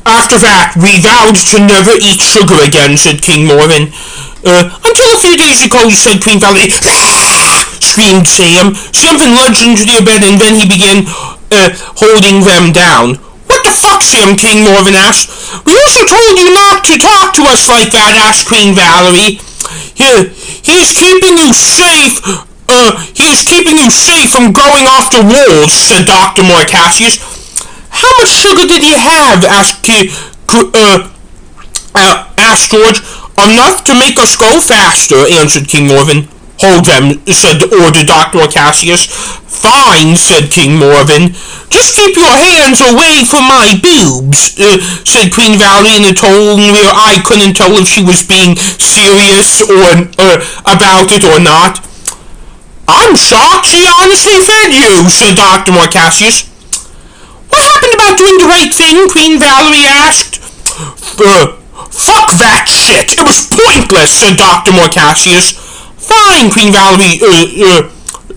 After that, we vowed to never eat sugar again, said King Marvin. Until a few days ago, said Queen Valerie. Screamed Sam. Sam then lunged into their bed and then he began holding them down. What the fuck, Sam? King Marvin asked. We also told you not to talk to us like that, asked Queen Valerie. He's keeping you safe. He's keeping you safe from going off the walls, said Dr. Marcassius. How much sugar did he have? Asked George. Enough to make us go faster, answered King Marvin. Hold them, ordered Dr. Marcassius. Fine, said King Marvin. Just keep your hands away from my boobs, said Queen Valerie in a tone where I couldn't tell if she was being serious or about it or not. I'm shocked she honestly fed you, said Dr. Marcassius. What happened about doing the right thing? Queen Valerie asked. Fuck that shit! It was pointless, said Dr. Marcassius. Fine, Queen Valerie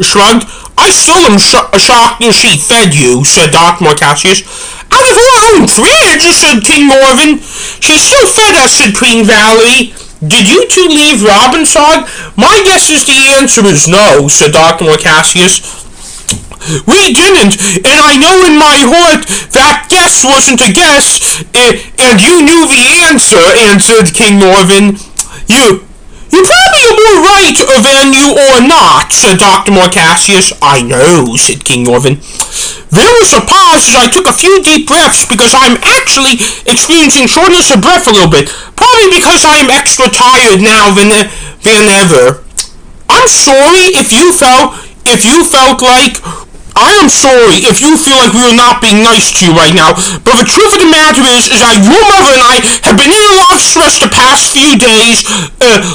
shrugged. I still am shocked that she fed you, said Dr. Marcassius. Out of her own dread, said King Marvin. She still fed us, said Queen Valerie. Did you two leave Robbinsog? My guess is the answer is no, said Dr. Marcassius. We didn't, and I know in my heart that guess wasn't a guess, and you knew the answer, answered King Marvin. You probably are more right than you are not, said Dr. Marcassius. I know, said King Marvin. There was a pause as I took a few deep breaths because I'm actually experiencing shortness of breath a little bit, probably because I am extra tired now than ever. I'm sorry if you felt like I am sorry if you feel like we are not being nice to you right now, but the truth of the matter is that your mother and I have been in a lot of stress the past few days,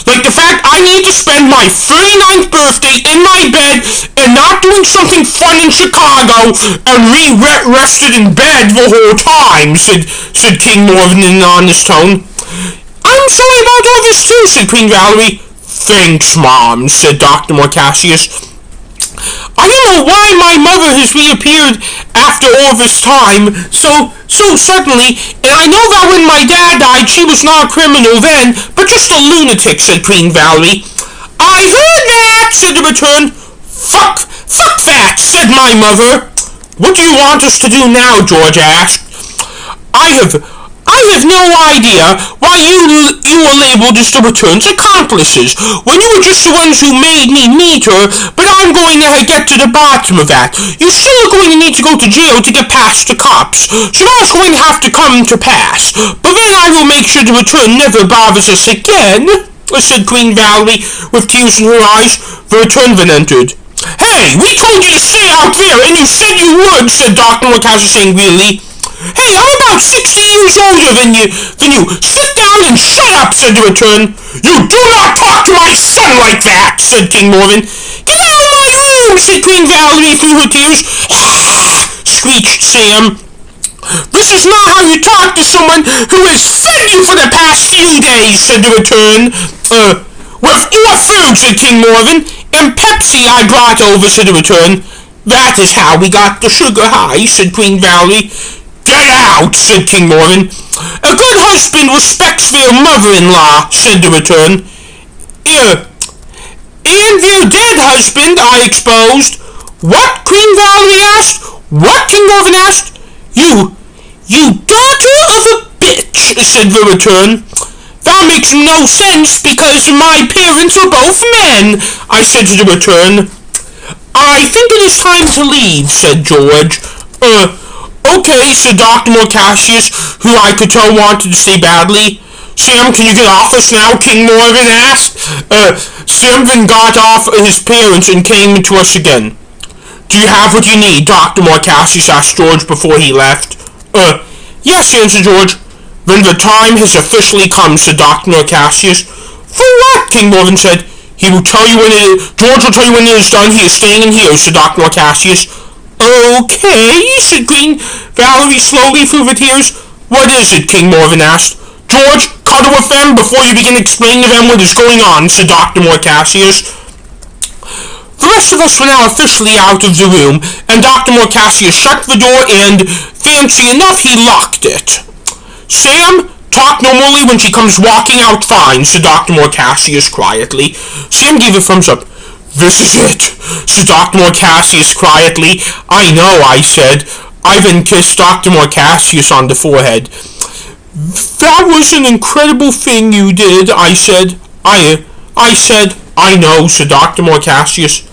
like the fact I need to spend my 39th birthday in my bed and not doing something fun in Chicago and rested in bed the whole time, said King Marvin in an honest tone. I'm sorry about all this too, said Queen Valerie. Thanks, Mom, said Dr. Marcassius. I don't know why my mother has reappeared after all this time so suddenly, and I know that when my dad died, she was not a criminal then, but just a lunatic, said Queen Valerie. I heard that, said the return. Fuck that, said my mother. What do you want us to do now? George asked. I have no idea why you were labeled as the return's accomplices, when you were just the ones who made me meet her, but I'm going to get to the bottom of that. You still are going to need to go to jail to get past the cops, so that's going to have to come to pass. But then I will make sure the return never bothers us again, said Queen Valerie with tears in her eyes. The return then entered. Hey, we told you to stay out there, and you said you would, said Dr. Marcassius angrily. Hey, I'm about 60 years older than you. Sit down and shut up, said the return. You do not talk to my son like that, said King Marvin. Get out of my room, said Queen Valerie through her tears. Screeched Sam. This is not how you talk to someone who has fed you for the past few days, said the return. With all food, said King Marvin, and Pepsi I brought over, said the return. That is how we got the sugar high, said Queen Valerie. Get out, said King Marvin. A good husband respects their mother-in-law, said the return. And their dead husband, I exposed. What? Queen Valerie asked. What? King Marvin asked. You daughter of a bitch, said the return. That makes no sense because my parents are both men, I said to the return. I think it is time to leave, said George. Okay, said Dr. Marcassius, who I could tell wanted to stay badly. Sam, can you get off us now? King Marvin asked. Sam then got off his parents and came to us again. Do you have what you need? Dr. Marcassius asked George before he left. Yes, answered George. Then the time has officially come, said Dr. Marcassius. For what? King Marvin said. George will tell you when it is done. He is staying in here, said Dr. Marcassius. Okay, said Queen Valerie slowly through the tears. What is it? King Marvin asked. George, cuddle with them before you begin explaining to them what is going on, said Dr. Marcassius. The rest of us were now officially out of the room, and Dr. Marcassius shut the door and, fancy enough, he locked it. Sam, talk normally when she comes walking out fine, said Dr. Morcassius quietly. Sam gave a thumbs up. This is it, said Dr. Morcassius quietly. I know, I said. Ivan kissed Dr. Morcassius on the forehead. That was an incredible thing you did, I said. I said, I know, said Dr. Morcassius.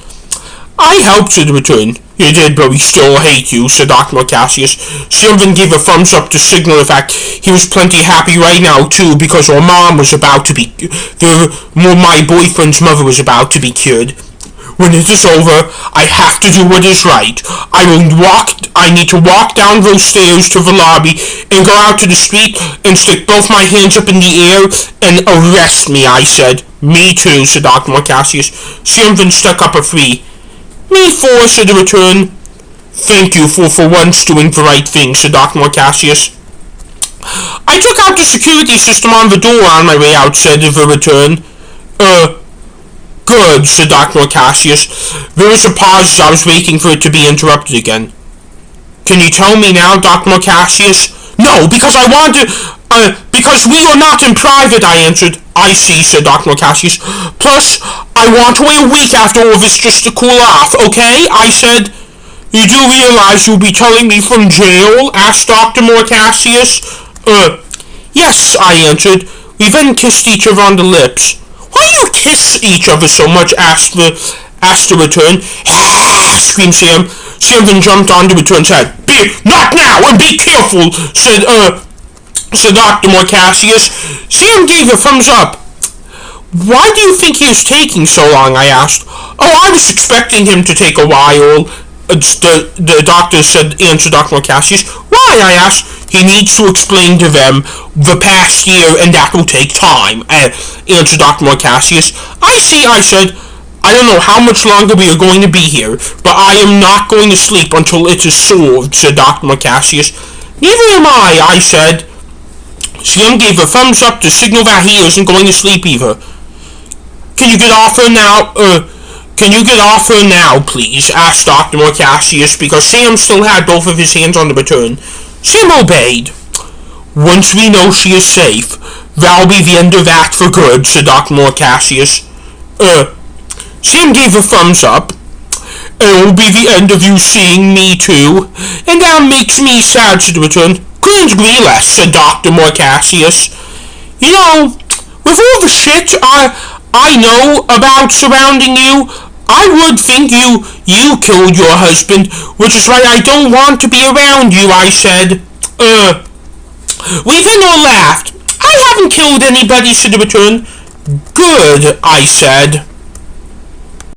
I helped, said the return. You did, but we still hate you, said Dr. Morcassius. Sylvan gave a thumbs up to signal the fact he was plenty happy right now, too, because our mom was about to be... my boyfriend's mother was about to be cured. When it is over, I have to do what is right. I need to walk down those stairs to the lobby and go out to the street and stick both my hands up in the air and arrest me, I said. Me too, said Dr. Morcassius. Sylvan stuck up a 3. Me 4, said the return. Thank you for once doing the right thing, said Dr. Morcassius. I took out the security system on the door on my way out, said the return. Good, said Dr. Morcassius. There was a pause as I was waiting for it to be interrupted again. Can you tell me now, Dr. Morcassius? No, because I want to... because we are not in private, I answered. I see, said Dr. Morcassius. Plus, I want to wait a week after all this just to cool off, okay? I said. You do realize you'll be telling me from jail? Asked Dr. Morcassius. Yes, I answered. We then kissed each other on the lips. Why do you kiss each other so much? Asked the return. Screamed Sam. Sam then jumped on the return's head. Not now, and be careful, said Dr. Morcassius. Sam gave a thumbs up. Why do you think he is taking so long? I asked. Oh, I was expecting him to take a while. The doctor answered Dr. Morcassius. Why? I asked. He needs to explain to them the past year, and that will take time, answered Dr. Morcassius. I see, I said. I don't know how much longer we are going to be here, but I am not going to sleep until it is solved, said Dr. Morcassius. Neither am I said. Sam gave a thumbs up to signal that he isn't going to sleep either. Can you get off her now? Can you get off her now, please? Asked Dr. Morcassius, because Sam still had both of his hands on the return. Sam obeyed. Once we know she is safe, that'll be the end of that for good, said Dr. Morcassius. Sam gave a thumbs up. It'll be the end of you seeing me too, and that makes me sad, said the return. Couldn't agree less, said Dr. Morcassius. You know, with all the shit I know about surrounding you, I would think you killed your husband, which is why I don't want to be around you, I said. We then all laughed. I haven't killed anybody, said the return. Good, I said.